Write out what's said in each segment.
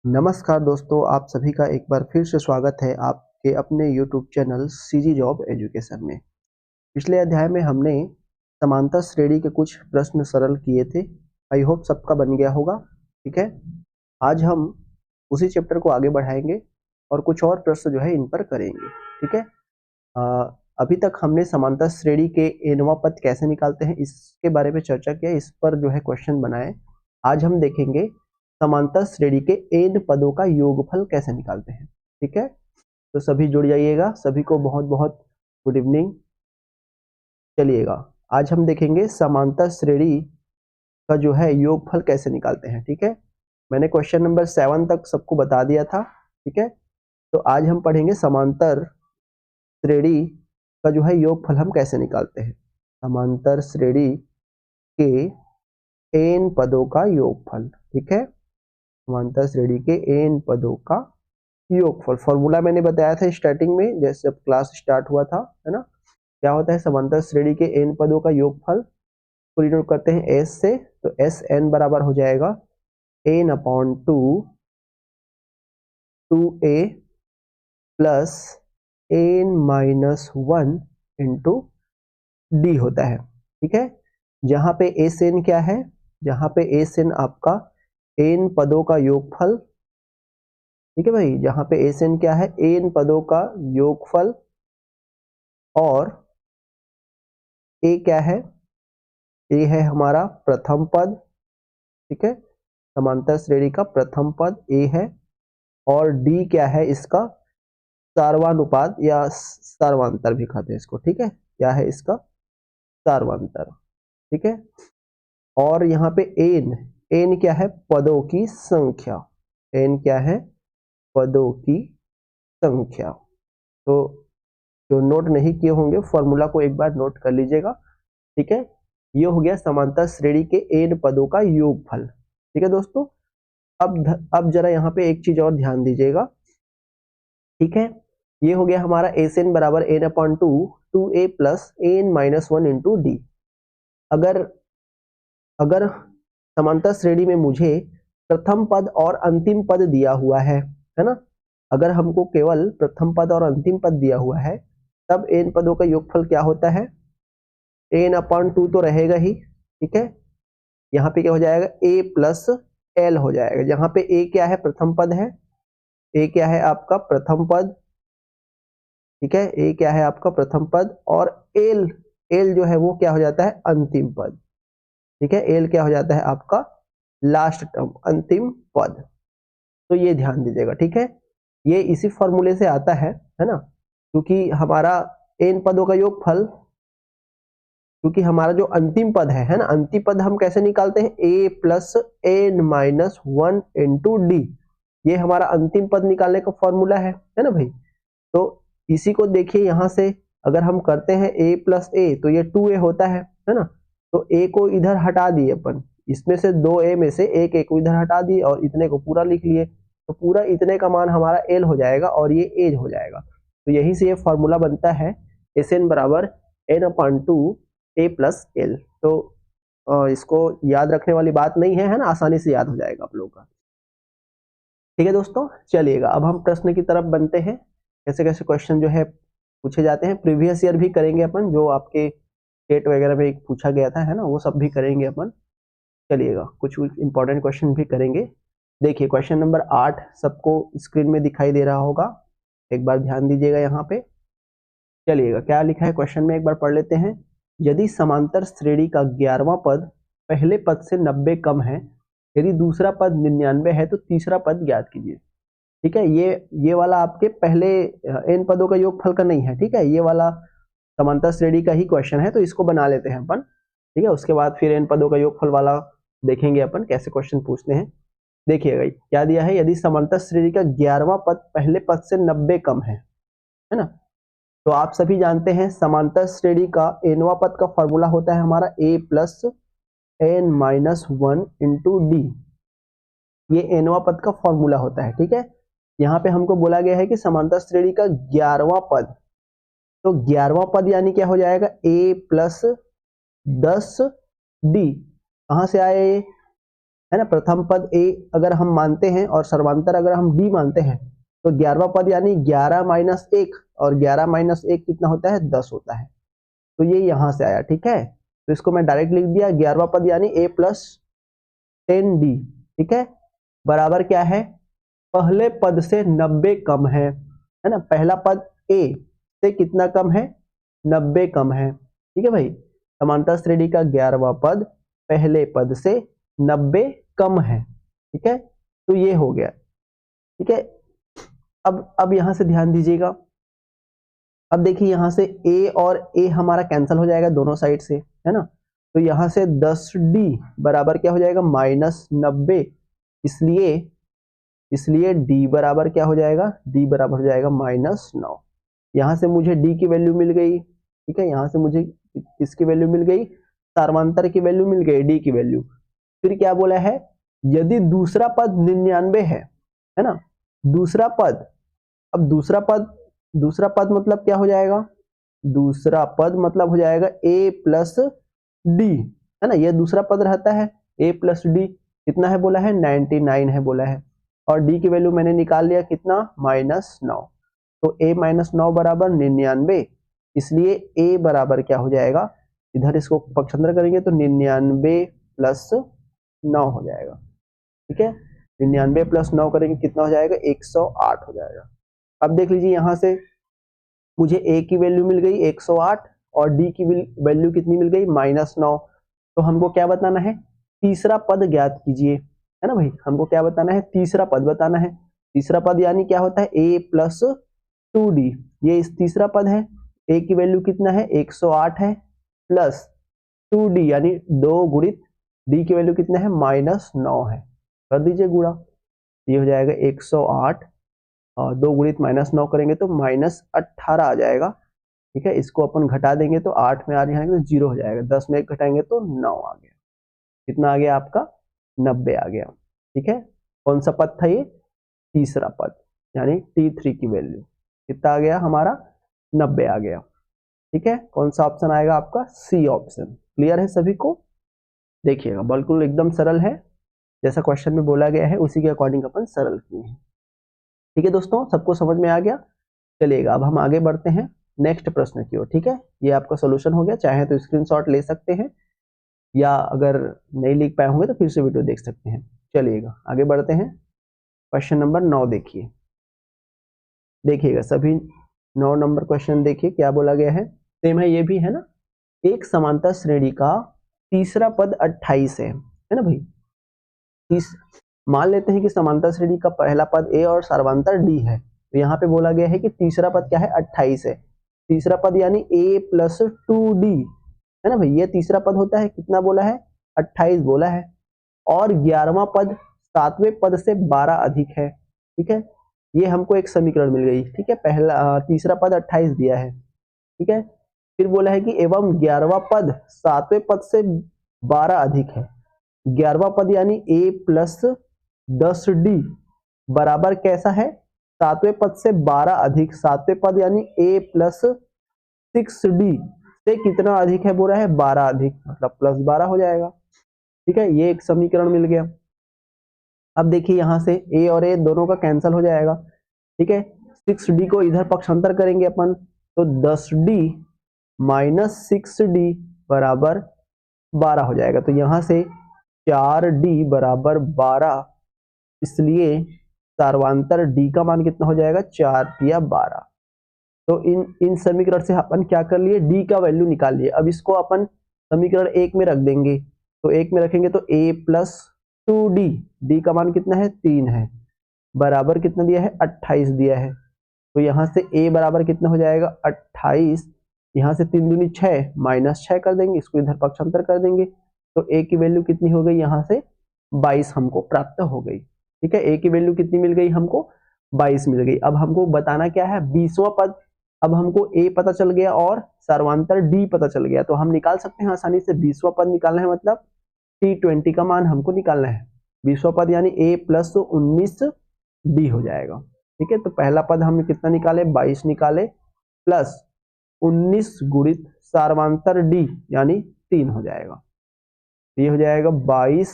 नमस्कार दोस्तों, आप सभी का एक बार फिर से स्वागत है आपके अपने YouTube channel CG job education में। पिछले अध्याय में हमने समांतर श्रेणी के कुछ प्रश्न सरल किए थे। आई होप सबका बन गया होगा। ठीक है, आज हम उसी चैप्टर को आगे बढ़ाएंगे और कुछ और प्रश्न जो है इन पर करेंगे। ठीक है, अभी तक हमने समांतर श्रेणी के एनवा पद कैसे निकालते हैं इसके बारे में चर्चा किया, इस पर जो है क्वेश्चन बनाए। आज हम देखेंगे समांतर श्रेणी के एन पदों का योगफल कैसे निकालते हैं। ठीक है, तो सभी जुड़ जाइएगा। सभी को बहुत बहुत गुड इवनिंग। चलिएगा, आज हम देखेंगे समांतर श्रेणी का जो है योगफल कैसे निकालते हैं। ठीक है, मैंने क्वेश्चन नंबर 7 तक सबको बता दिया था। ठीक है, तो आज हम पढ़ेंगे समांतर श्रेणी का जो है योगफल हम कैसे निकालते हैं। समांतर श्रेणी के एन पदों का योगफल। ठीक है, समांतर श्रेणी के एन पदों का योगफल। फॉर्मूला मैंने बताया था स्टार्टिंग में, जैसे जब क्लास स्टार्ट हुआ था, है ना। क्या होता है समांतर श्रेणी के एन पदों का योगफल को डिनोट करते हैं एस से। तो एस एन बराबर हो जाएगा N upon two A plus N minus 1 into D होता है। ठीक है, जहां पे एस एन क्या है, जहां पे एस एन आपका एन पदों का योगफल। ठीक है भाई, जहां पे एस एन क्या है, एन पदों का योगफल, और ए क्या है, ए है हमारा प्रथम पद। ठीक है, समांतर श्रेणी का प्रथम पद ए है, और डी क्या है, इसका सार्वानुपात या सार्वांतर भी कहते हैं इसको। ठीक है, क्या है इसका सार्वांतर। ठीक है, और यहाँ पे एन, एन क्या है, पदों की संख्या। एन क्या है, पदों की संख्या। तो जो नोट नहीं किए होंगे फॉर्मूला को एक बार नोट कर लीजिएगा। ठीक है, ये हो गया समांतर श्रेणी के एन पदों का योगफल। ठीक है दोस्तों, अब जरा यहाँ पे एक चीज और ध्यान दीजिएगा। ठीक है, ये हो गया हमारा एस एन बराबर N upon two A plus N minus 1 into D. अगर अगर समांतर श्रेणी में मुझे प्रथम पद और अंतिम पद दिया हुआ है ना, अगर हमको केवल प्रथम पद और अंतिम पद दिया हुआ है, तब एन पदों का योगफल क्या होता है, एन अपॉन टू तो रहेगा ही। ठीक है, यहाँ पे क्या हो जाएगा, ए प्लस एल हो जाएगा। यहाँ पे ए क्या है, प्रथम पद है। ए क्या है आपका प्रथम पद। ठीक है, ए क्या है आपका प्रथम पद, और एल, एल जो है वो क्या हो जाता है, अंतिम पद। ठीक है, एल क्या हो जाता है आपका लास्ट टर्म, अंतिम पद। तो ये ध्यान दीजिएगा। ठीक है, ये इसी फॉर्मूले से आता है ना, क्योंकि हमारा एन पदों का योगफल, क्योंकि हमारा जो अंतिम पद है ना, अंतिम पद हम कैसे निकालते हैं, A plus N minus 1 into D. ये हमारा अंतिम पद निकालने का फॉर्मूला है ना भाई। तो इसी को देखिए, यहां से अगर हम करते हैं ए प्लस ए, तो ये 2a होता है ना। तो a को इधर हटा दिए अपन, इसमें से 2a में से एक a को इधर हटा दिए और इतने को पूरा लिख लिए। तो पूरा इतने का मान हमारा l हो जाएगा और ये एज हो जाएगा। तो यहीं से ये फॉर्मूला बनता है एस एन बराबर N upon two A plus L. तो इसको याद रखने वाली बात नहीं है ना, आसानी से याद हो जाएगा आप लोगों का। ठीक है दोस्तों, चलिएगा अब हम प्रश्न की तरफ बनते हैं। कैसे कैसे क्वेश्चन जो है पूछे जाते हैं, प्रीवियस ईयर भी करेंगे अपन, जो आपके स्टेट वगैरह में एक पूछा गया था, है ना, वो सब भी करेंगे अपन। चलिएगा, कुछ इंपॉर्टेंट क्वेश्चन भी करेंगे। देखिए क्वेश्चन नंबर 8 सबको स्क्रीन में दिखाई दे रहा होगा, एक बार ध्यान दीजिएगा यहाँ पे। चलिएगा, क्या लिखा है क्वेश्चन में एक बार पढ़ लेते हैं। यदि समांतर श्रेणी का 11वां पद पहले पद से 90 कम है, यदि दूसरा पद 99 है, तो तीसरा पद ज्ञात कीजिए। ठीक है, ये वाला आपके पहले एन पदों का योगफल का नहीं है। ठीक है, ये वाला समांतर श्रेणी का ही क्वेश्चन है, तो इसको बना लेते हैं अपन। ठीक है, उसके बाद फिर एन पदों का योगफल वाला देखेंगे अपन कैसे क्वेश्चन पूछते हैं। देखिएगा क्या दिया है, यदि समांतर श्रेणी का 11वां पद पहले पद से 90 कम है ना। तो आप सभी जानते हैं समांतर श्रेणी का एनवा पद का फॉर्मूला होता है हमारा A plus N minus 1 into D. ये एनवा पद का फॉर्मूला होता है। ठीक है, यहाँ पे हमको बोला गया है कि समांतर श्रेणी का 11वां पद, तो 11वां पद यानी क्या हो जाएगा, ए प्लस 10 डी। कहां से आया ये, है ना। प्रथम पद a अगर हम मानते हैं और सर्वांतर अगर हम d मानते हैं तो 11वां पद यानी 11 माइनस 1, और 11 माइनस 1 कितना होता है, 10 होता है। तो ये यहां से आया, ठीक है। तो इसको मैं डायरेक्ट लिख दिया, 11वां पद यानी a प्लस 10d, ठीक है, बराबर क्या है, पहले पद से 90 कम है ना। पहला पद a से कितना कम है, 90 कम है, ठीक है भाई। समांतर श्रेणी का 11वां पद पहले पद से 90 कम है, ठीक है। तो ये हो गया, ठीक है। अब यहां से ध्यान दीजिएगा, अब देखिए यहां से a और a हमारा कैंसिल हो जाएगा दोनों साइड से, है ना। तो यहां से 10d बराबर क्या हो जाएगा, -90। इसलिए d बराबर क्या हो जाएगा, d बराबर हो जाएगा -9। यहां से मुझे d की वैल्यू मिल गई, ठीक है। यहां से मुझे किसकी वैल्यू मिल गई, सार्वंतर की वैल्यू मिल गई, d की वैल्यू। फिर क्या बोला है, यदि दूसरा पद 99 है ना, दूसरा पद, अब दूसरा पद मतलब क्या हो जाएगा, दूसरा पद मतलब हो जाएगा a प्लस डी, है ना। यह दूसरा पद रहता है a प्लस डी, कितना है बोला है, 99 है बोला है, और d की वैल्यू मैंने निकाल लिया कितना, -9। तो a -9 बराबर 99, इसलिए a बराबर क्या हो जाएगा, इधर इसको पक्षांतर करेंगे तो 99 प्लस 9 हो जाएगा, ठीक है। 99 प्लस 9 करेंगे कितना हो जाएगा, 108 हो जाएगा। अब देख लीजिए यहां से मुझे a की वैल्यू मिल गई 108 और d की वैल्यू कितनी मिल गई, -9। तो हमको क्या बताना है, तीसरा पद ज्ञात कीजिए, है ना भाई। हमको क्या बताना है, तीसरा पद बताना है। तीसरा पद यानी क्या होता है, a प्लस 2d, ये इस तीसरा पद है। a की वैल्यू कितना है, 108 है, प्लस 2d यानी 2 गुणित d की वैल्यू कितना है, -9 है। कर दीजिए गुणा, ये हो जाएगा 108 और 2 गुणित -9 करेंगे तो -18 आ जाएगा, ठीक है। इसको अपन घटा देंगे तो 8 में आ जाएंगे तो 0 हो जाएगा, 10 में 1 घटाएंगे तो 9 आ गया। कितना आ गया आपका, 90 आ गया, ठीक है। कौन सा पद था ये, तीसरा पद, यानी T3 की वैल्यू कितना आ गया हमारा, 90 आ गया, ठीक है। कौन सा ऑप्शन आएगा आपका, सी ऑप्शन। क्लियर है सभी को, देखिएगा बिल्कुल एकदम सरल है, जैसा क्वेश्चन में बोला गया है उसी के अकॉर्डिंग अपन सरल किए हैं, ठीक है दोस्तों। सबको समझ में आ गया, चलिएगा अब हम आगे बढ़ते हैं नेक्स्ट प्रश्न की ओर, ठीक है। ये आपका सोल्यूशन हो गया, चाहे तो स्क्रीनशॉट ले सकते हैं या अगर नहीं लिख पाए होंगे तो फिर से वीडियो देख सकते हैं। चलिएगा आगे बढ़ते हैं, क्वेश्चन नंबर 9 देखिए, देखिएगा सभी 9 नंबर क्वेश्चन देखिए क्या बोला गया है, सेम है ये भी, है ना। एक समांतर श्रेणी का तीसरा पद 28 है ना भाई। मान लेते हैं कि समांतर श्रेणी का पहला पद a और सर्वांतर d है, तो यहाँ पे बोला गया है कि तीसरा पद क्या है, 28 है। तीसरा पद यानी a प्लस 2d, है ना भाई, ये तीसरा पद होता है, कितना बोला है, 28 बोला है। और 11वां पद 7वें पद से 12 अधिक है, ठीक है। ये हमको एक समीकरण मिल गई, ठीक है। पहला तीसरा पद 28 दिया है, ठीक है। फिर बोला है कि एवं 11वां पद 7वें पद से 12 अधिक है। 11वां पद यानी a प्लस 10d बराबर कैसा है, 7वें पद से 12 अधिक, 7वें पद यानी a प्लस 6d से कितना अधिक है, बोला है 12 अधिक, मतलब +12 हो जाएगा, ठीक है। ये एक समीकरण मिल गया। अब देखिए यहां से a और a दोनों का कैंसिल हो जाएगा, ठीक है। 6d को इधर पक्षांतर करेंगे अपन तो 10d माइनस 6d बराबर 12 हो जाएगा। तो यहां से 4d बराबर 12, इसलिए सार्वांतर d का मान कितना हो जाएगा, 4 या 12। तो इन समीकरण से अपन क्या कर लिए, d का वैल्यू निकाल लिए। अब इसको अपन समीकरण 1 में रख देंगे, तो 1 में रखेंगे तो a प्लस 2d, d का मान कितना है, 3 है, बराबर कितना दिया है, 28 दिया है। तो यहां से a बराबर कितना हो जाएगा, 28, यहां से 3 दूनी 6, -6 कर देंगे, इसको इधर पक्षांतर कर देंगे तो a की वैल्यू कितनी हो गई, यहां से 22 हमको प्राप्त हो गई, ठीक है। a की वैल्यू कितनी मिल गई हमको, 22 मिल गई। अब हमको बताना क्या है, 20वां पद। अब हमको a पता चल गया और सर्वांतर d पता चल गया, तो हम निकाल सकते हैं आसानी से। 20वां पद निकालना है मतलब T20 का मान हमको निकालना है। 20वां पद यानी a प्लस 19d हो जाएगा, ठीक है। तो पहला पद हमने कितना निकाले, 22 निकाले, प्लस 19 गुणित सार्वांतर d यानी 3 हो जाएगा। ये हो जाएगा 22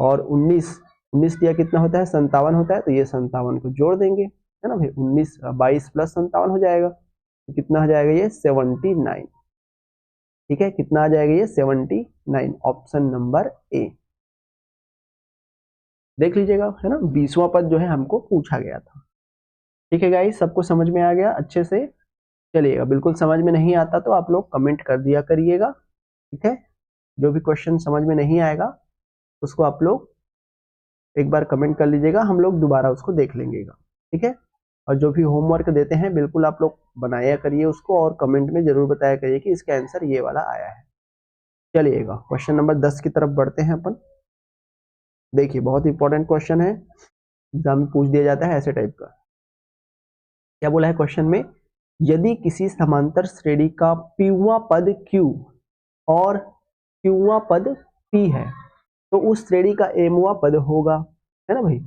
और 19 दिया कितना होता है 57 होता है, तो ये 57 को जोड़ देंगे, है ना भाई। 22 प्लस 57 हो जाएगा, तो कितना हो जाएगा ये 79। ठीक है, कितना आ जाएगा ये 79, ऑप्शन नंबर ए। देख लीजिएगा, है ना, 20वां पद जो है हमको पूछा गया था। ठीक है गाइस, सबको समझ में आ गया अच्छे से? चलिएगा, बिल्कुल समझ में नहीं आता तो आप लोग कमेंट कर दिया करिएगा। ठीक है, जो भी क्वेश्चन समझ में नहीं आएगा उसको आप लोग एक बार कमेंट कर लीजिएगा, हम लोग दोबारा उसको देख लेंगे। ठीक है, और जो भी होमवर्क देते हैं बिल्कुल आप लोग बनाया करिए उसको, और कमेंट में जरूर बताया करिए कि इसका आंसर ये वाला आया है। चलिएगा, क्वेश्चन नंबर 10 की तरफ बढ़ते हैं अपन। देखिए, बहुत इंपॉर्टेंट क्वेश्चन है, एग्जाम में पूछ दिया जाता है ऐसे टाइप का। क्या बोला है क्वेश्चन में, यदि किसी समांतर श्रेणी का पीवा पद Q और क्यूवा पद P है तो उस श्रेणी का एमवा पद होगा, है ना भाई।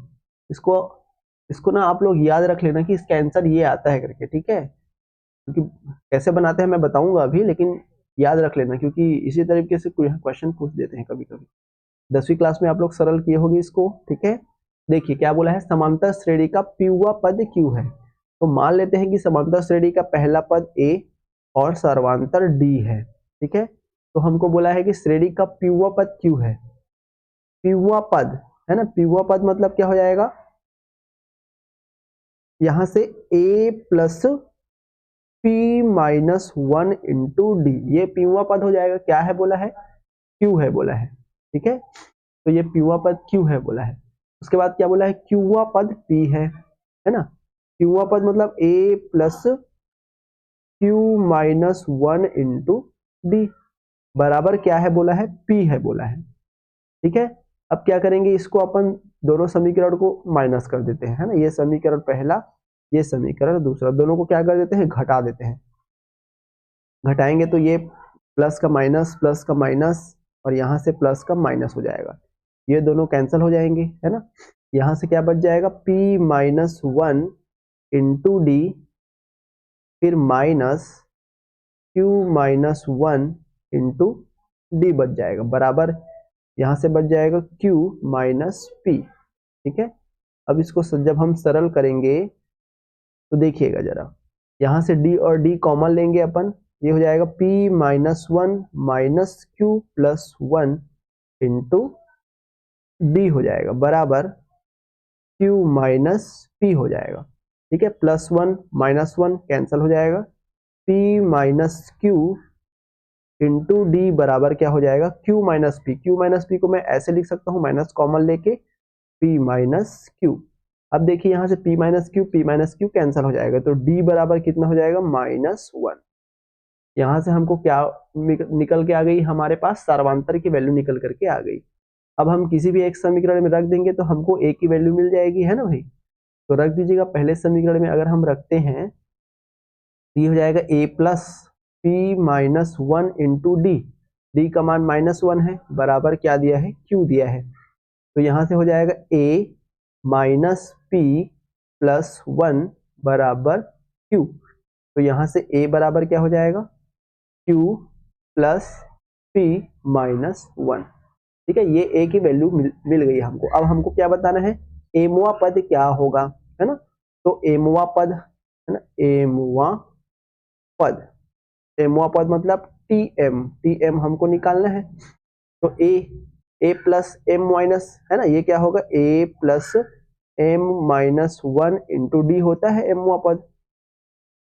इसको इसको ना आप लोग याद रख लेना कि इसका आंसर ये आता है करके। ठीक है, क्योंकि कैसे बनाते हैं मैं बताऊंगा अभी, लेकिन याद रख लेना क्योंकि इसी तरीके से क्वेश्चन पूछ देते हैं कभी कभी। 10वीं क्लास में आप लोग सरल किए होंगे इसको। ठीक है, देखिए क्या बोला है, समांतर श्रेणी का पीवा पद Q है। तो मान लेते हैं कि समांतर श्रेणी का पहला पद A और सर्वांतर D है। ठीक है, तो हमको बोला है कि श्रेणी का पीवा पद Q है। पीवा पद है ना, पीवा पद मतलब क्या हो जाएगा, यहां से A plus P-1 into D, ये पीवा पद हो जाएगा। क्या है बोला है, Q है बोला है। ठीक है, तो ये पीवा पद Q है बोला है। उसके बाद क्या बोला है, क्यूवा पद P है ना। क्यूवा पद मतलब A plus Q-1 into D बराबर क्या है बोला है, P है बोला है। ठीक है, अब क्या करेंगे, इसको अपन दोनों समीकरण को माइनस कर देते हैं, है ना। ये समीकरण पहला, ये समीकरण दूसरा, दोनों को क्या कर देते हैं, घटा देते हैं। घटाएंगे तो ये प्लस का माइनस और यहां से प्लस का माइनस हो जाएगा, ये दोनों कैंसिल हो जाएंगे, है ना। यहां से क्या बच जाएगा, P-1 इंटू डी, फिर माइनस Q-1 इंटू डी बच जाएगा, बराबर यहां से बच जाएगा Q माइनस P। ठीक है, अब इसको जब हम सरल करेंगे तो देखिएगा जरा, यहां से D और D कॉमन लेंगे अपन, ये हो जाएगा P-1 minus Q plus 1 into D हो जाएगा, बराबर Q माइनस P हो जाएगा। ठीक है, प्लस 1 माइनस 1 कैंसिल हो जाएगा, P minus Q into D बराबर क्या हो जाएगा, Q minus P। Q minus P को मैं ऐसे लिख सकता हूँ, माइनस कॉमन लेके P माइनस Q। अब देखिए यहाँ से P माइनस Q कैंसिल हो जाएगा, तो D बराबर कितना हो जाएगा, -1। यहाँ से हमको क्या निकल के आ गई, हमारे पास सर्वांतर की वैल्यू निकल करके आ गई। अब हम किसी भी एक समीकरण में रख देंगे तो हमको A की वैल्यू मिल जाएगी, है ना भाई। तो रख दीजिएगा, पहले समीकरण में अगर हम रखते हैं तो ये हो जाएगा A plus P-1 into D, D का मान -1 है, बराबर क्या दिया है, Q दिया है। तो यहां से हो जाएगा A माइनस P प्लस 1 बराबर Q। तो यहां से A बराबर क्या हो जाएगा, Q प्लस P माइनस 1। ठीक है, ये A की वैल्यू मिल गई हमको। अब हमको क्या बताना है, एमवा पद क्या होगा, है ना। तो एमवा पद, है ना, एमवा पद, एमवा पद मतलब टीएम हमको निकालना है। तो ए प्लस एम माइनस, है ना, ये क्या होगा, ए प्लस M-1 इंटू डी होता है एमवा पद।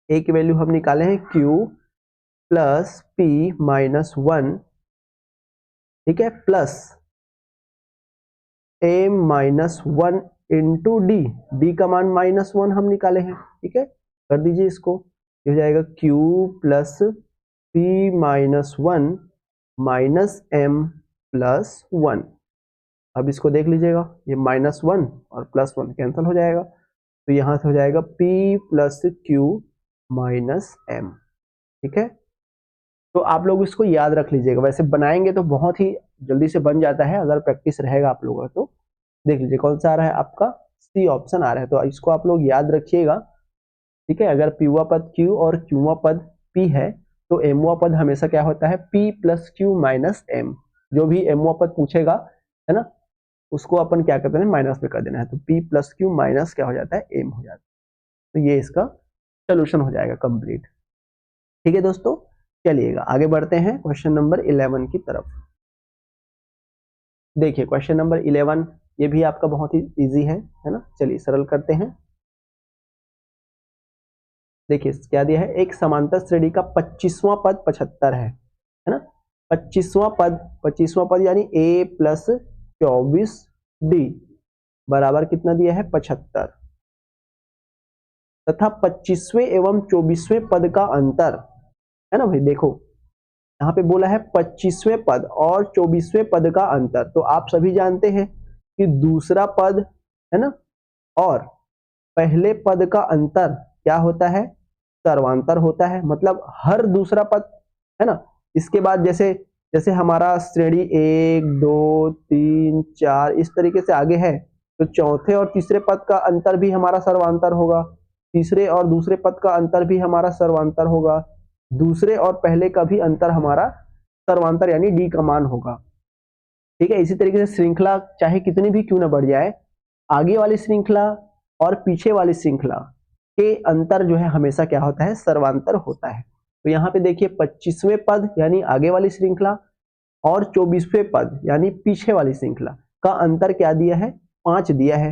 ए की वैल्यू हम निकाले हैं Q प्लस P-1, ठीक है, plus M-1 into D, D का मान -1 हम निकाले हैं। ठीक है, कर दीजिए इसको, ये हो जाएगा Q plus P-1 minus M plus 1। अब इसको देख लीजिएगा, ये -1 और +1 कैंसिल हो जाएगा, तो यहां से हो जाएगा P plus Q minus M। ठीक है, तो आप लोग इसको याद रख लीजिएगा, वैसे बनाएंगे तो बहुत ही जल्दी से बन जाता है अगर प्रैक्टिस रहेगा आप लोगों का। तो देख लीजिए कौन सा आ रहा है, आपका सी ऑप्शन आ रहा है, तो इसको आप लोग याद रखिएगा। ठीक है, अगर पीवा पद Q और क्यूवा पद P है तो एमवा पद हमेशा क्या होता है, P plus Q minus M। जो भी एमवा पद पूछेगा, है ना, उसको अपन क्या करते हैं, माइनस में कर देना है। तो p प्लस क्यू माइनस क्या हो जाता है, m हो जाता है। तो ये इसका सोल्यूशन हो जाएगा कंप्लीट। ठीक है दोस्तों, चलिएगा आगे बढ़ते हैं क्वेश्चन नंबर 11 की तरफ। देखिए क्वेश्चन नंबर 11 ये भी आपका बहुत ही इजी है ना। चलिए सरल करते हैं। देखिए क्या दिया है, एक समांतर श्रेणी का 25वां पद 75 है ना। 25वां पद यानी a प्लस 24d बराबर कितना दिया है, 75, तथा 25वें एवं 24वें पद का अंतर है ना भाई। देखो यहाँ पे बोला है 25वें पद और 24वें पद का अंतर। तो आप सभी जानते हैं कि दूसरा पद है ना और पहले पद का अंतर क्या होता है, सर्वांतर होता है। मतलब हर दूसरा पद है ना, इसके बाद जैसे जैसे हमारा श्रेणी 1 2 3 4 इस तरीके से आगे है, तो चौथे और तीसरे पद का अंतर भी हमारा सर्वांतर होगा, तीसरे और दूसरे पद का अंतर भी हमारा सर्वांतर होगा, दूसरे और पहले का भी अंतर हमारा सर्वांतर यानी डी का मान होगा। ठीक है, इसी तरीके से श्रृंखला चाहे कितनी भी क्यों ना बढ़ जाए, आगे वाली श्रृंखला और पीछे वाली श्रृंखला के अंतर जो है हमेशा क्या होता है, सर्वांतर होता है। तो यहाँ पे देखिए 25वें पद यानी आगे वाली श्रृंखला और 24वें पद यानी पीछे वाली श्रृंखला का अंतर क्या दिया है, 5 दिया है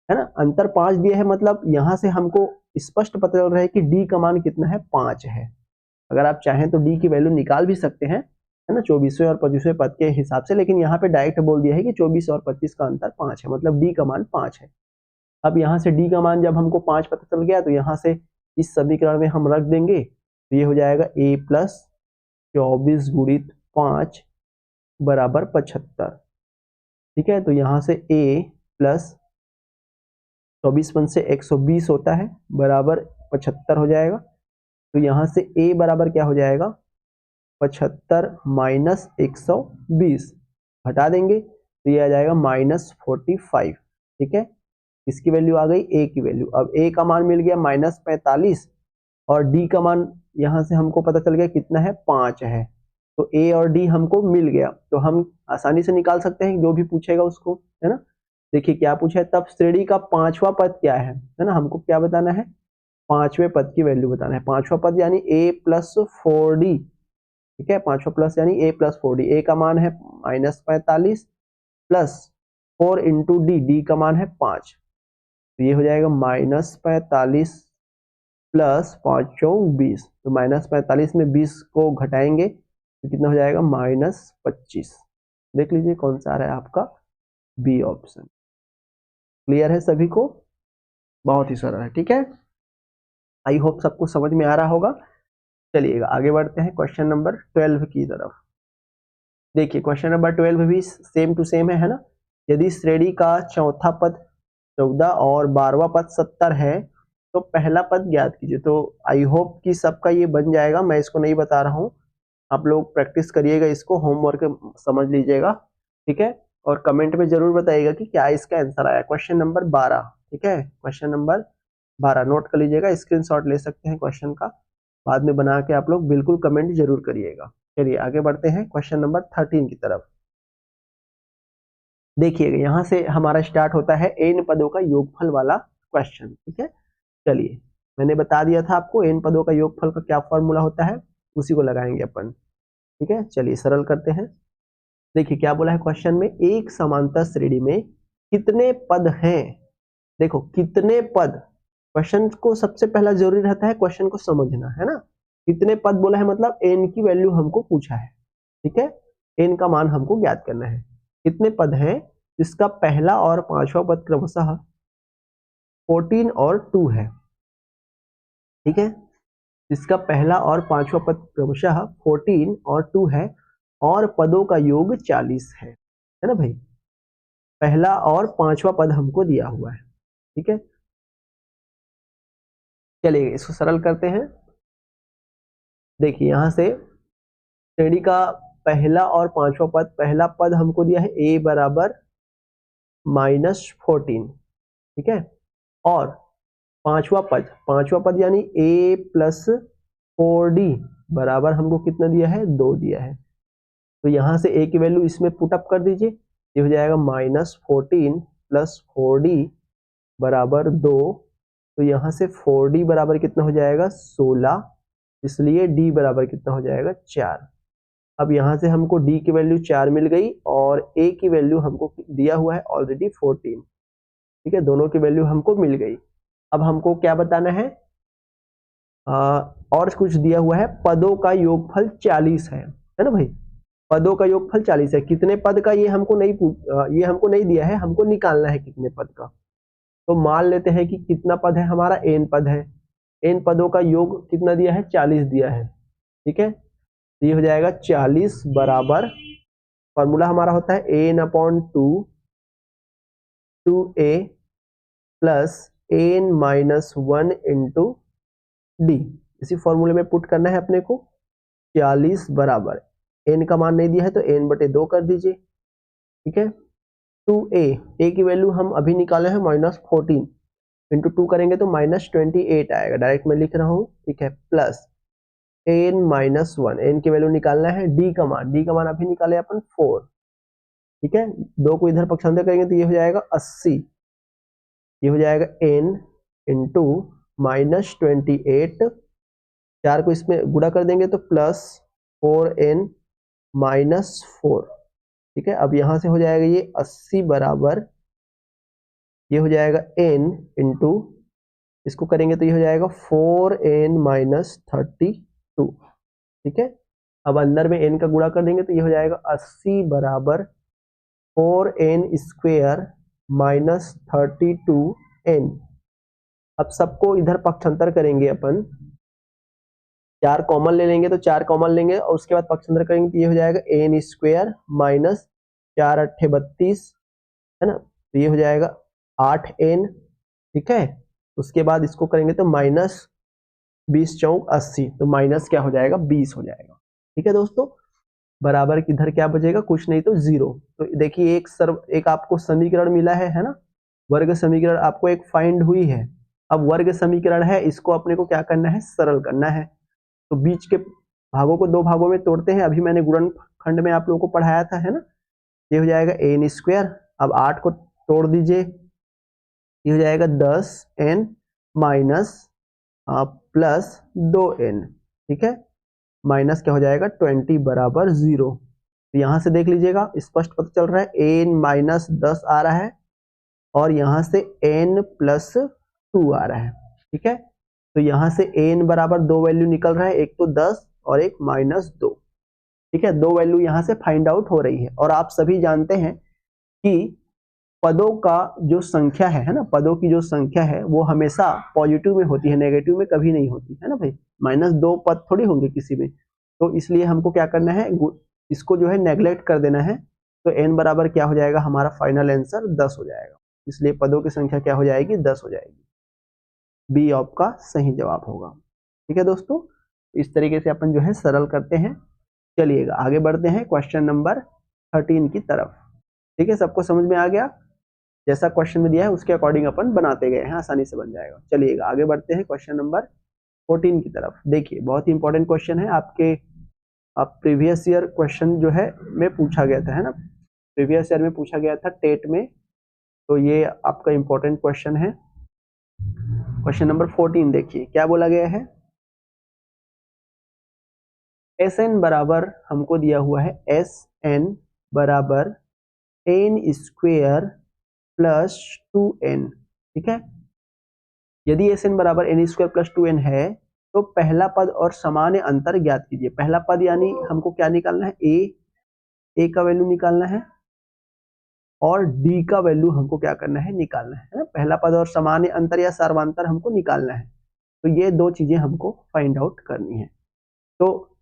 ना। अंतर 5 दिया है, मतलब यहाँ से हमको स्पष्ट पता चल रहा है कि डी का मान कितना है, 5 है। अगर आप चाहें तो डी की वैल्यू निकाल भी सकते हैं है ना, 24वें और 25वें पद के हिसाब से, लेकिन यहाँ पे डायरेक्ट बोल दिया है कि 24 और 25 का अंतर 5 है, मतलब डी का मान 5 है। अब यहाँ से डी का मान जब हमको 5 पता चल गया, तो यहाँ से इस समीकरण में हम रख देंगे, तो ये हो जाएगा a प्लस 24 गुणित 5 बराबर 75। ठीक है, तो यहाँ से a प्लस 24 से 120 होता है बराबर 75 हो जाएगा। तो यहाँ से a बराबर क्या हो जाएगा, 75 माइनस 120 हटा देंगे तो ये आ जाएगा -45। ठीक है, इसकी वैल्यू आ गई a की वैल्यू। अब a का मान मिल गया -45 और d का मान यहाँ से हमको पता चल गया कितना है, 5 है। तो a और d हमको मिल गया, तो हम आसानी से निकाल सकते हैं जो भी पूछेगा उसको, है ना। देखिए क्या पूछा है, तब श्रेणी का 5वां पद क्या है ना, हमको क्या बताना है, 5वें पद की वैल्यू बताना है। 5वां पद यानी a प्लस 4d। ठीक है, 5वां प्लस यानी a प्लस 4d। a का मान है -45 प्लस 4 इंटू डी का मान है 5, तो ये हो जाएगा -45 प्लस 5 20। तो -45 में 20 को घटाएंगे तो कितना हो जाएगा, -25। देख लीजिए कौन सा आ रहा है आपका, बी ऑप्शन। क्लियर है सभी को, बहुत ही सरल है। ठीक है, आई होप सबको समझ में आ रहा होगा। चलिएगा आगे बढ़ते हैं क्वेश्चन नंबर 12 की तरफ। देखिए क्वेश्चन नंबर 12 भी सेम टू सेम है ना। यदि श्रेणी का चौथा पद 14 और 12वां पद 70 है तो पहला पद ज्ञात कीजिए। तो आई होप कि सबका ये बन जाएगा, मैं इसको नहीं बता रहा हूँ, आप लोग प्रैक्टिस करिएगा, इसको होमवर्क समझ लीजिएगा। ठीक है, और कमेंट में जरूर बताइएगा कि क्या इसका आंसर आया। क्वेश्चन नंबर 12, ठीक है, क्वेश्चन नंबर 12 नोट कर लीजिएगा, स्क्रीनशॉट ले सकते हैं क्वेश्चन का, बाद में बना के आप लोग बिल्कुल कमेंट जरूर करिएगा। चलिए आगे बढ़ते हैं क्वेश्चन नंबर 13 की तरफ। देखिएगा यहाँ से हमारा स्टार्ट होता है n पदों का योगफल वाला क्वेश्चन। ठीक है, चलिए मैंने बता दिया था आपको n पदों का योगफल का क्या फॉर्मूला होता है, उसी को लगाएंगे अपन। ठीक है, चलिए सरल करते हैं। देखिए क्या बोला है क्वेश्चन में, एक समांतर श्रेणी में कितने पद हैं। देखो कितने पद, क्वेश्चन को सबसे पहला जरूरी रहता है क्वेश्चन को समझना, है ना। कितने पद बोला है, मतलब n की वैल्यू हमको पूछा है। ठीक है, n का मान हमको ज्ञात करना है। कितने पद हैं, जिसका पहला और पांचवा पद क्रमशः 14 और 2 है। ठीक है, जिसका पहला और पांचवा पद क्रमशः 14 और 2 है और पदों का योग 40 है ना भाई। पहला और पांचवा पद हमको दिया हुआ है। ठीक है, चलिए इसको सरल करते हैं। देखिए यहां से श्रेणी का पहला और पांचवा पद, पहला पद हमको दिया है a बराबर -14। ठीक है, और पांचवा पद यानी a प्लस 4d बराबर हमको कितना दिया है, 2 दिया है। तो यहां से a की वैल्यू इसमें पुट अप कर दीजिए, ये हो जाएगा -14 प्लस 4d बराबर 2। तो यहाँ से 4d बराबर कितना हो जाएगा 16, इसलिए d बराबर कितना हो जाएगा 4। अब यहाँ से हमको d की वैल्यू 4 मिल गई और a की वैल्यू हमको दिया हुआ है ऑलरेडी 14। ठीक है, दोनों की वैल्यू हमको मिल गई। अब हमको क्या बताना है, और कुछ दिया हुआ है, पदों का योगफल 40 है ना भाई। पदों का योगफल 40 है। कितने पद का ये हमको नहीं दिया है, हमको निकालना है कितने पद का। तो मान लेते हैं कि कितना पद है हमारा, n पद है। n पदों का योग कितना दिया है, 40 दिया है। ठीक है, तो ये हो जाएगा 40 बराबर, फॉर्मूला हमारा होता है n/2 2a plus n-1 into D. इसी फॉर्मूले में पुट करना है अपने को। 40 बराबर, n का मान नहीं दिया है तो n/2 कर दीजिए। ठीक है, 2a, a की वैल्यू हम अभी निकाले हैं -14 इंटू 2 करेंगे तो -28 आएगा, डायरेक्ट मैं लिख रहा हूँ। ठीक है, प्लस n-1, n की वैल्यू निकालना है। d का मान अभी निकाले अपन 4। ठीक है, 2 को इधर पक्षांतर करेंगे तो ये हो जाएगा 80। ये हो जाएगा n इंटू -28, 4 को इसमें गुणा कर देंगे तो +4n -4। ठीक है, अब यहां से हो जाएगा ये 80 बराबर, ये हो जाएगा n इंटू, इसको करेंगे तो ये हो जाएगा 4n -32। ठीक है, अब अंदर में n का गुणा कर देंगे तो ये हो जाएगा 80 बराबर 4n स्क्वेयर -32n। अब सबको इधर पक्षांतर करेंगे अपन, 4 कॉमन ले लेंगे तो 4 कॉमन लेंगे और उसके बाद पक्षांतर करेंगे तो ये हो जाएगा n स्क्वेयर माइनस 4 अट्ठे 32, है ना, तो ये हो जाएगा 8n। ठीक है, उसके बाद इसको करेंगे तो -20 चौक 80, तो माइनस क्या हो जाएगा 20 हो जाएगा। ठीक है दोस्तों, बराबर इधर क्या बचेगा, कुछ नहीं तो 0। तो देखिए एक आपको समीकरण मिला है ना, वर्ग समीकरण आपको एक फाइंड हुई है। अब वर्ग समीकरण है, इसको अपने को क्या करना है, सरल करना है। तो बीच के भागों को 2 भागों में तोड़ते हैं। अभी मैंने गुणनखंड में आप लोगों को पढ़ाया था, है ना। ये हो जाएगा n स्क्वायर, अब 8 को तोड़ दीजिए, ये हो जाएगा 10n माइनस प्लस 2n। ठीक है, माइनस क्या हो जाएगा 20 बराबर 0। तो यहां से देख लीजिएगा, स्पष्ट पता चल रहा है n माइनस 10 आ रहा है और यहां से n प्लस 2 आ रहा है। ठीक है, तो यहां से n बराबर 2 वैल्यू निकल रहा है, एक तो 10 और एक -2। ठीक है, 2 वैल्यू यहां से फाइंड आउट हो रही है। और आप सभी जानते हैं कि पदों का जो संख्या है ना, पदों की जो संख्या है वो हमेशा पॉजिटिव में होती है, नेगेटिव में कभी नहीं होती, है ना भाई। -2 पद थोड़ी होंगे किसी में, तो इसलिए हमको क्या करना है, इसको जो है नेग्लेक्ट कर देना है। तो n बराबर क्या हो जाएगा, हमारा फाइनल आंसर 10 हो जाएगा। इसलिए पदों की संख्या क्या हो जाएगी, 10 हो जाएगी। बी आपका सही जवाब होगा। ठीक है दोस्तों, इस तरीके से अपन जो है सरल करते हैं। चलिएगा आगे बढ़ते हैं क्वेश्चन नंबर 13 की तरफ। ठीक है, सबको समझ में आ गया, जैसा क्वेश्चन में दिया है उसके अकॉर्डिंग अपन बनाते गए हैं, आसानी से बन जाएगा। चलिएगा आगे बढ़ते हैं क्वेश्चन नंबर 14 की तरफ। देखिए बहुत ही इंपॉर्टेंट क्वेश्चन है, आपके प्रीवियस ईयर क्वेश्चन जो है में पूछा गया था, है ना, प्रीवियस ईयर में पूछा गया था टेट में। तो ये आपका इंपॉर्टेंट क्वेश्चन है। क्वेश्चन नंबर 14 देखिए क्या बोला गया है। Sn बराबर हमको दिया हुआ है, Sn बराबर n स्क्वेयर प्लस 2n। ठीक है, यदि Sn बराबर n स्क्वेयर प्लस 2n है तो पहला पद और सामान्य अंतर ज्ञात कीजिए। पहला पद यानी हमको क्या निकालना है, a का वैल्यू निकालना है और d का वैल्यू हमको क्या करना है, निकालना है ना। पहला पद और सामान्य अंतर या सर्वांतर हमको निकालना है। तो ये 2 चीजें हमको फाइंड आउट करनी है। तो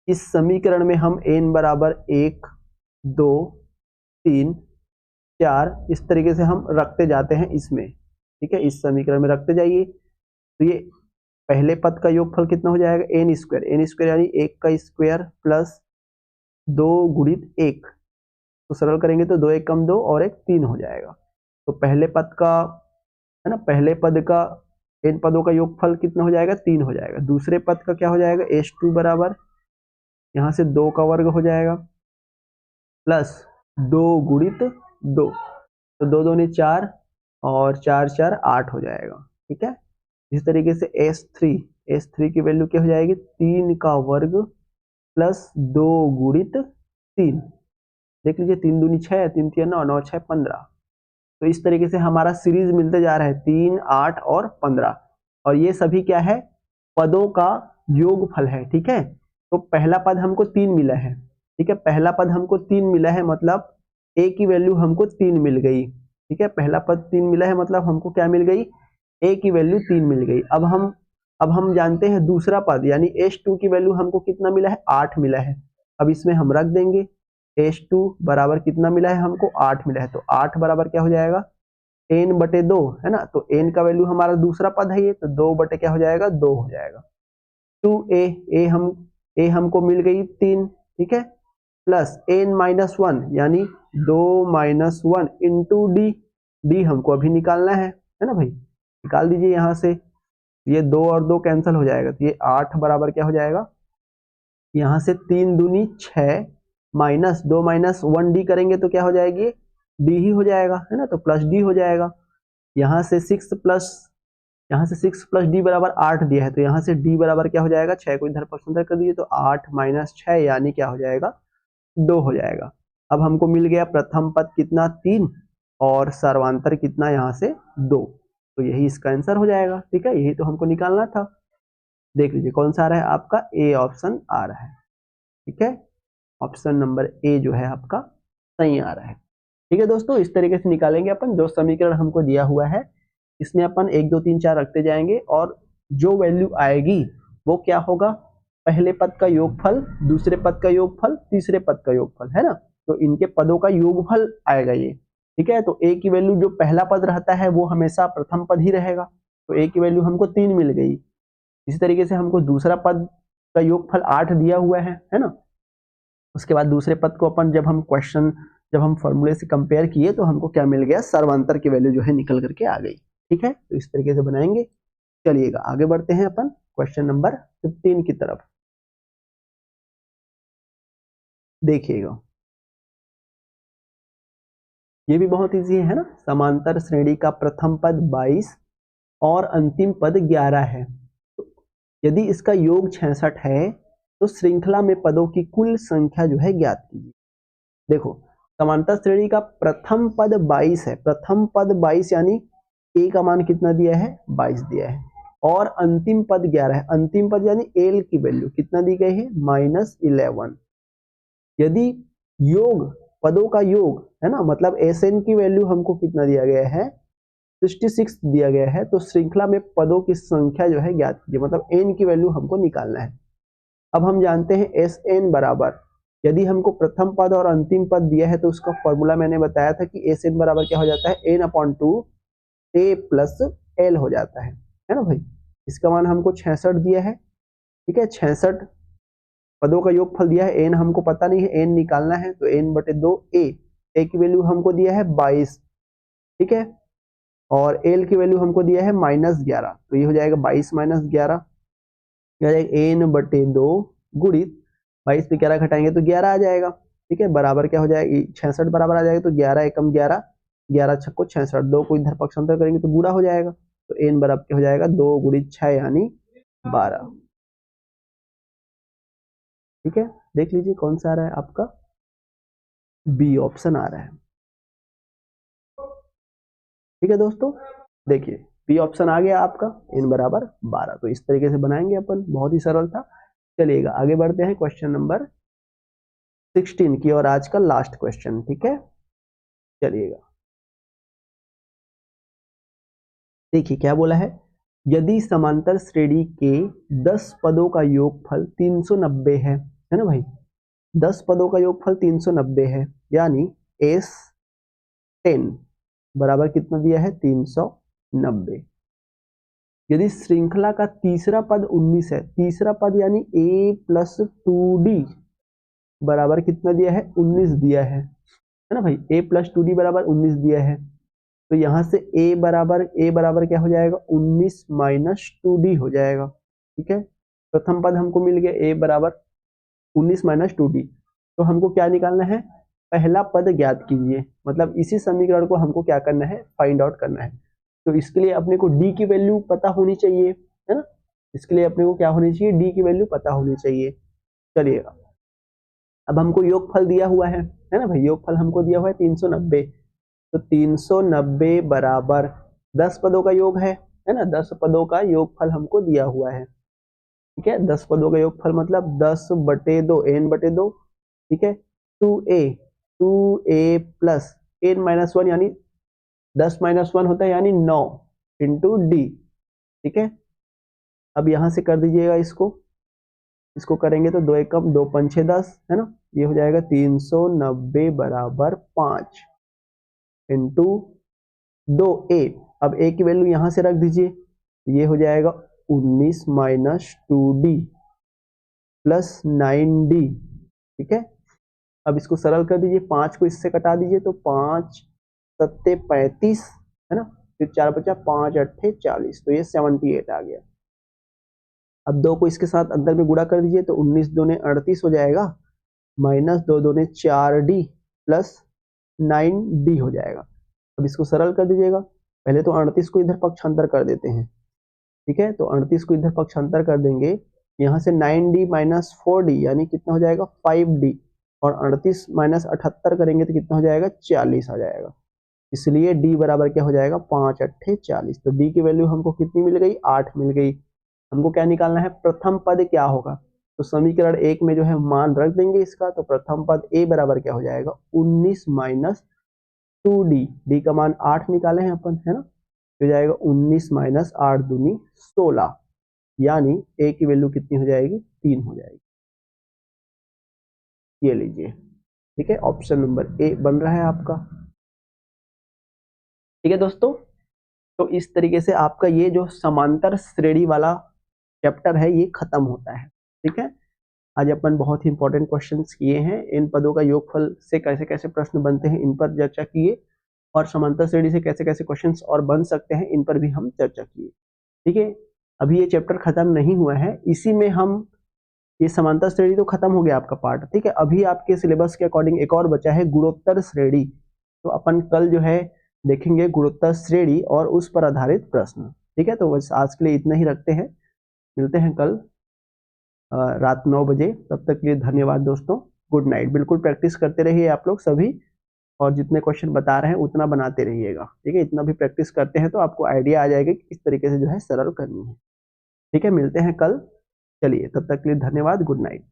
इस समीकरण में हम n बराबर 1 2 3 4 इस तरीके से हम रखते जाते हैं इसमें। ठीक है, इस समीकरण में रखते जाइए। तो ये पहले पद का योगफल कितना हो जाएगा, n स्क्वायर यानी 1 का स्क्वायर प्लस 2 गुणित 1। तो सरल करेंगे तो 2 1 कम 2 और 1 3 हो जाएगा। तो पहले पद का, है ना, पहले पद का n पदों का योगफल कितना हो जाएगा, 3 हो जाएगा। दूसरे पद का क्या हो जाएगा, s2 बराबर, यहाँ से 2 का वर्ग हो जाएगा प्लस 2 गुणित 2, तो 2 दूनी 4 और 4 4 8 हो जाएगा। ठीक है, इस तरीके से S3 की वैल्यू क्या हो जाएगी, 3 का वर्ग प्लस 2 गुणित 3। देख लीजिए, 3 दूनी 6, 3 3 9, 9 6 15। तो इस तरीके से हमारा सीरीज मिलते जा रहा है 3 8 और 15, और ये सभी क्या है, पदों का योगफल है। ठीक है, तो पहला पद हमको 3 मिला है। ठीक है, पहला पद हमको 3 मिला है, मतलब a की वैल्यू हमको 3 मिल गई। ठीक है, पहला पद 3 मिला है, मतलब हमको क्या मिल गई, a की वैल्यू 3 मिल गई। अब हम जानते हैं दूसरा पद यानी S2 की वैल्यू हमको कितना मिला है, 8 मिला है। अब इसमें हम रख देंगे S2 बराबर कितना मिला है हमको, 8 मिला है, तो 8 बराबर क्या हो जाएगा, n बटे 2 है ना, तो n का वैल्यू हमारा दूसरा पद है ये, तो 2 बटे क्या हो जाएगा, 2 हो जाएगा। 2a हमको मिल गई 3। ठीक है, प्लस n माइनस 1 यानी 2 माइनस 1 इंटू डी हमको अभी निकालना है ना भाई, निकाल दीजिए यहाँ से। ये 2 और 2 कैंसिल हो जाएगा, तो ये 8 बराबर क्या हो जाएगा, यहाँ से 3 दूनी 6 माइनस 2 माइनस 1 डी करेंगे तो क्या हो जाएगी, डी ही हो जाएगा, है ना, तो प्लस डी हो जाएगा। यहाँ से 6 प्लस डी बराबर 8 दिया है, तो यहाँ से डी बराबर क्या हो जाएगा, 6 को इधर पक्षांतर कर दीजिए, तो 8 माइनस 6 यानी क्या हो जाएगा, 2 हो जाएगा। अब हमको मिल गया प्रथम पद कितना, 3, और सर्वांतर कितना यहाँ से 2, तो यही इसका आंसर हो जाएगा। ठीक है, यही तो हमको निकालना था। देख लीजिए कौन सा आ रहा है आपका, ए ऑप्शन आ रहा है। ठीक है, ऑप्शन नंबर ए जो है आपका सही आ रहा है। ठीक है दोस्तों, इस तरीके से निकालेंगे अपन। जो समीकरण हमको दिया हुआ है इसमें अपन 1 2 3 4 रखते जाएंगे, और जो वैल्यू आएगी वो क्या होगा, पहले पद का योगफल, दूसरे पद का योगफल, तीसरे पद का योगफल, है ना, तो इनके पदों का योगफल आएगा ये। ठीक है, तो a की वैल्यू जो पहला पद रहता है वो हमेशा प्रथम पद ही रहेगा, तो a की वैल्यू हमको 3 मिल गई। इसी तरीके से हमको दूसरा पद का योगफल 8 दिया हुआ है ना। उसके बाद दूसरे पद को अपन जब हम फॉर्मूले से कंपेयर किए तो हमको क्या मिल गया, सर्वांतर की वैल्यू जो है निकल करके आ गई। ठीक है, तो इस तरीके से बनाएंगे। चलिएगा आगे बढ़ते हैं अपन क्वेश्चन नंबर 15 की तरफ। देखिएगा, ये भी बहुत इजी है ना। समांतर श्रेणी का प्रथम पद 22 और अंतिम पद 11 है। तो यदि इसका योग 66 है तो श्रृंखला में पदों की कुल संख्या जो है ज्ञात कीजिए। देखो, समांतर श्रेणी का प्रथम पद 22 है, प्रथम पद 22 यानी a का मान कितना दिया है, 22 दिया है, और अंतिम पद 11 है। अंतिम पद यानी l की वैल्यू कितना दी गई है, -11। यदि योग, पदों का योग है ना, मतलब Sn की वैल्यू हमको कितना दिया गया है, 66 दिया गया है, तो श्रृंखला में पदों की संख्या जो है ज्ञात कीजिए, मतलब n की वैल्यू हमको निकालना है। अब हम जानते हैं Sn बराबर, यदि हमको प्रथम पद और अंतिम पद दिया है तो उसका फॉर्मूला मैंने बताया था कि Sn बराबर क्या हो जाता है, n/2 a प्लस l हो जाता है ना भाई। इसका मान हमको 66 दिया है। ठीक है, 66 पदों का योगफल दिया है, n हमको पता नहीं है, n निकालना है, तो n बटे 2 a की वैल्यू हमको दिया है 22। ठीक है, और l की वैल्यू हमको दिया है -11, तो ये हो जाएगा 22 माइनस 11, n बटे 2 गुणित 22 पे 11 घटाएंगे तो 11 आ जाएगा। ठीक है, बराबर क्या हो जाएगा, 66 बराबर आ जाएगा, तो 11 एकम 11, 11 छक्को 66, 2 को इधर पक्षांतर करेंगे तो गुणा हो जाएगा, तो n बराबर क्या हो जाएगा, 2 गुणित 6 यानी 12। ठीक है, देख लीजिए कौन सा आ रहा है आपका, बी ऑप्शन आ रहा है। ठीक है दोस्तों, देखिए बी ऑप्शन आ गया आपका, n बराबर 12। तो इस तरीके से बनाएंगे अपन, बहुत ही सरल था। चलिएगा आगे बढ़ते हैं क्वेश्चन नंबर 16 की, और आज का लास्ट क्वेश्चन। ठीक है, चलिएगा देखिए क्या बोला है, यदि समांतर श्रेणी के 10 पदों का योगफल 390 है ना भाई, 10 पदों का योगफल 390 है, यानी S10 बराबर कितना दिया है, 390। यदि श्रृंखला का तीसरा पद 19 है, तीसरा पद यानी a प्लस 2d बराबर कितना दिया है, 19 दिया है ना भाई, a प्लस 2d बराबर 19 दिया है, तो यहां से a बराबर क्या हो जाएगा, 19 माइनस 2d हो जाएगा। ठीक है, प्रथम पद हमको मिल गया a बराबर 19 माइनस 2d, तो हमको क्या निकालना है, पहला पद ज्ञात कीजिए, मतलब इसी समीकरण को हमको क्या करना है, फाइंड आउट करना है। तो इसके लिए अपने को डी की वैल्यू पता होनी चाहिए, है ना। इसके लिए अपने को क्या होनी चाहिए, डी की वैल्यू पता होनी चाहिए। चलिए अब हमको योगफल दिया हुआ है ना भाई, योगफल हमको दिया हुआ है 390। तो 390 बराबर 10 पदों का योग है ना, 10 पदों का योगफल हमको दिया हुआ है। ठीक है, 10 पदों का योगफल मतलब 10/2 n/2। ठीक है, 2a प्लस n-1 यानी 10-1 होता है यानी 9 इंटू डी। ठीक है, अब यहां से कर दीजिएगा इसको करेंगे तो 2 एकम 2 पंचे 10 है ना, ये हो जाएगा 390 बराबर 5 इंटू 2a। अब a की वैल्यू यहां से रख दीजिए, ये हो जाएगा 19 माइनस 2d प्लस 9d। ठीक है, अब इसको सरल कर दीजिए, 5 को इससे कटा दीजिए तो 5 सत्ते 35 है ना, फिर 4 बचा 5 अट्ठे 40, तो ये 78 आ गया। अब 2 को इसके साथ अंदर में गुणा कर दीजिए तो 19 दूने 38 हो जाएगा, माइनस 2 दूने 4d प्लस 9d हो जाएगा। अब इसको सरल कर दीजिएगा, पहले तो 38 को इधर पक्षांतर कर देते हैं। ठीक है, तो 38 को इधर पक्षांतर कर देंगे, यहाँ से 9d माइनस 4d यानी कितना हो जाएगा 5d, और 38 माइनस 78 करेंगे तो कितना हो जाएगा 40 आ जाएगा। इसलिए d बराबर क्या हो जाएगा 5 अट्ठे 40। तो d की वैल्यू हमको कितनी मिल गई, 8 मिल गई। हमको क्या निकालना है, प्रथम पद क्या होगा। तो समीकरण 1 में जो है मान रख देंगे इसका, तो प्रथम पद a बराबर क्या हो जाएगा 19 माइनस 2d, d का मान 8 निकाले हैं अपन, है ना, हो जाएगा 19 माइनस 8 दूनी 16, यानी a की वैल्यू कितनी हो जाएगी 3 हो जाएगी। ये लीजिए, ठीक है, ऑप्शन नंबर ए बन रहा है आपका। ठीक है दोस्तों, तो इस तरीके से आपका ये जो समांतर श्रेणी वाला चैप्टर है ये खत्म होता है। ठीक है, आज अपन बहुत ही इंपॉर्टेंट क्वेश्चंस किए हैं, इन पदों का योगफल से कैसे कैसे प्रश्न बनते हैं इन पर चर्चा किए, और समांतर श्रेणी से कैसे कैसे क्वेश्चंस और बन सकते हैं इन पर भी हम चर्चा किए। ठीक है, अभी ये चैप्टर खत्म नहीं हुआ है, इसी में हम ये समांतर श्रेणी तो खत्म हो गया आपका पार्ट। ठीक है, अभी आपके सिलेबस के अकॉर्डिंग एक और बचा है गुणोत्तर श्रेणी, तो अपन कल जो है देखेंगे गुणोत्तर श्रेणी और उस पर आधारित प्रश्न। ठीक है, तो बस आज के लिए इतना ही रखते हैं, मिलते हैं कल रात 9 बजे। तब तक के लिए धन्यवाद दोस्तों, गुड नाइट। बिल्कुल प्रैक्टिस करते रहिए आप लोग सभी, और जितने क्वेश्चन बता रहे हैं उतना बनाते रहिएगा। ठीक है, इतना भी प्रैक्टिस करते हैं तो आपको आइडिया आ जाएगा कि किस तरीके से जो है सरल करनी है। ठीक है, मिलते हैं कल, चलिए तब तक के लिए धन्यवाद, गुड नाइट।